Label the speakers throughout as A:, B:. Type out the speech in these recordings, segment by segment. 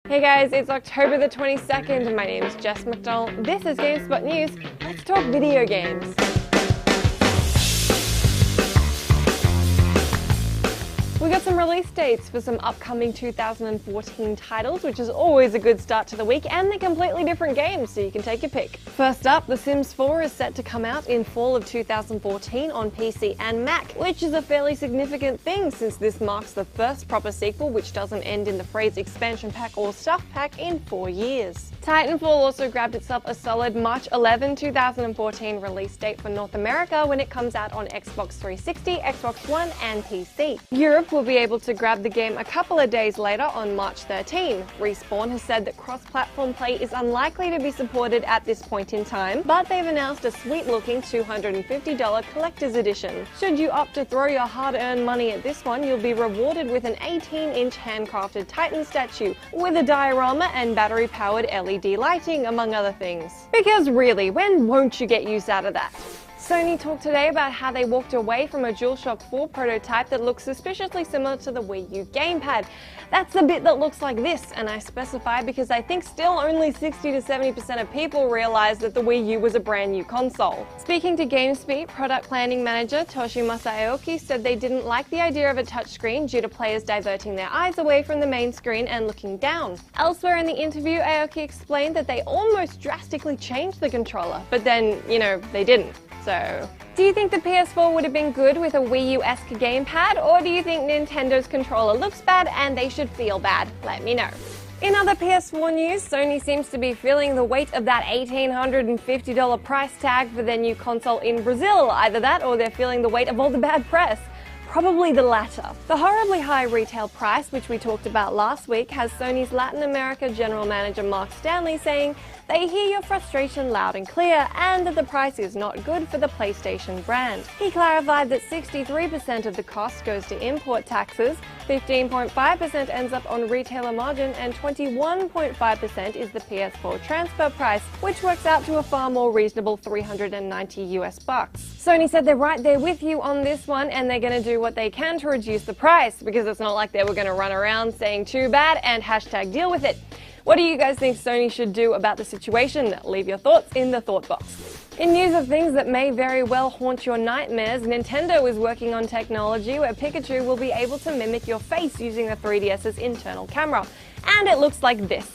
A: Hey guys, it's October the 22nd and my name is Jess McDonald. This is GameSpot News. Let's talk video games. We got some release dates for some upcoming 2014 titles, which is always a good start to the week, and they're completely different games, so you can take your pick. First up, The Sims 4 is set to come out in fall of 2014 on PC and Mac, which is a fairly significant thing since this marks the first proper sequel which doesn't end in the phrase expansion pack or stuff pack in 4 years. Titanfall also grabbed itself a solid March 11, 2014 release date for North America when it comes out on Xbox 360, Xbox One and PC. Europe will be able to grab the game a couple of days later on March 13. Respawn has said that cross-platform play is unlikely to be supported at this point in time, but they've announced a sweet-looking $250 collector's edition. Should you opt to throw your hard-earned money at this one, you'll be rewarded with an 18-inch handcrafted Titan statue with a diorama and battery-powered LED lighting, among other things. Because really, when won't you get use out of that? Sony talked today about how they walked away from a DualShock 4 prototype that looks suspiciously similar to the Wii U gamepad. That's the bit that looks like this, and I specify because I think still only 60 to 70% of people realize that the Wii U was a brand new console. Speaking to GameSpeak, product planning manager Toshimasa Aoki said they didn't like the idea of a touchscreen due to players diverting their eyes away from the main screen and looking down. Elsewhere in the interview, Aoki explained that they almost drastically changed the controller, but then, they didn't. So, do you think the PS4 would have been good with a Wii U-esque gamepad, or do you think Nintendo's controller looks bad and they should feel bad? Let me know. In other PS4 news, Sony seems to be feeling the weight of that $1,850 price tag for their new console in Brazil. Either that or they're feeling the weight of all the bad press. Probably the latter. The horribly high retail price, which we talked about last week, has Sony's Latin America General Manager Mark Stanley saying they hear your frustration loud and clear and that the price is not good for the PlayStation brand. He clarified that 63% of the cost goes to import taxes, 15.5% ends up on retailer margin, and 21.5% is the PS4 transfer price, which works out to a far more reasonable $390 US. Sony said they're right there with you on this one and they're going to do what they can to reduce the price, because it's not like they were going to run around saying too bad and hashtag deal with it. What do you guys think Sony should do about the situation? Leave your thoughts in the thought box. In news of things that may very well haunt your nightmares, Nintendo is working on technology where Pikachu will be able to mimic your face using the 3DS's internal camera. And it looks like this.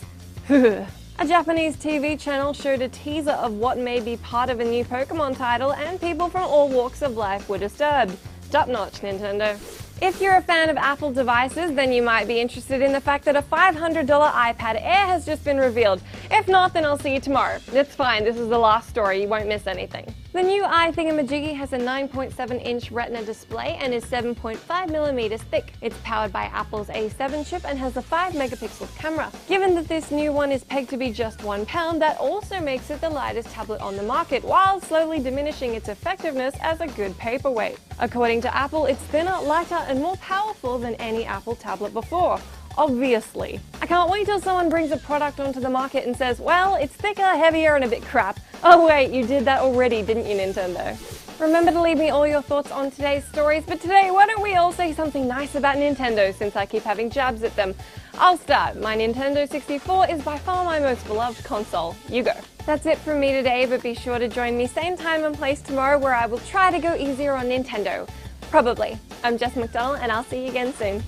A: A Japanese TV channel showed a teaser of what may be part of a new Pokemon title, and people from all walks of life were disturbed. Top notch, Nintendo. If you're a fan of Apple devices, then you might be interested in the fact that a $500 iPad Air has just been revealed. If not, then I'll see you tomorrow. It's fine, this is the last story, you won't miss anything. The new iThingamajiggy has a 9.7-inch Retina display and is 7.5mm thick. It's powered by Apple's A7 chip and has a 5-megapixel camera. Given that this new one is pegged to be just 1 pound, that also makes it the lightest tablet on the market, while slowly diminishing its effectiveness as a good paperweight. According to Apple, it's thinner, lighter, and more powerful than any Apple tablet before. Obviously. I can't wait till someone brings a product onto the market and says, well, it's thicker, heavier, and a bit crap. Oh wait, you did that already, didn't you, Nintendo? Remember to leave me all your thoughts on today's stories, but today, why don't we all say something nice about Nintendo since I keep having jabs at them? I'll start. My Nintendo 64 is by far my most beloved console. You go. That's it from me today, but be sure to join me same time and place tomorrow where I will try to go easier on Nintendo. Probably. I'm Jess McDonald, and I'll see you again soon.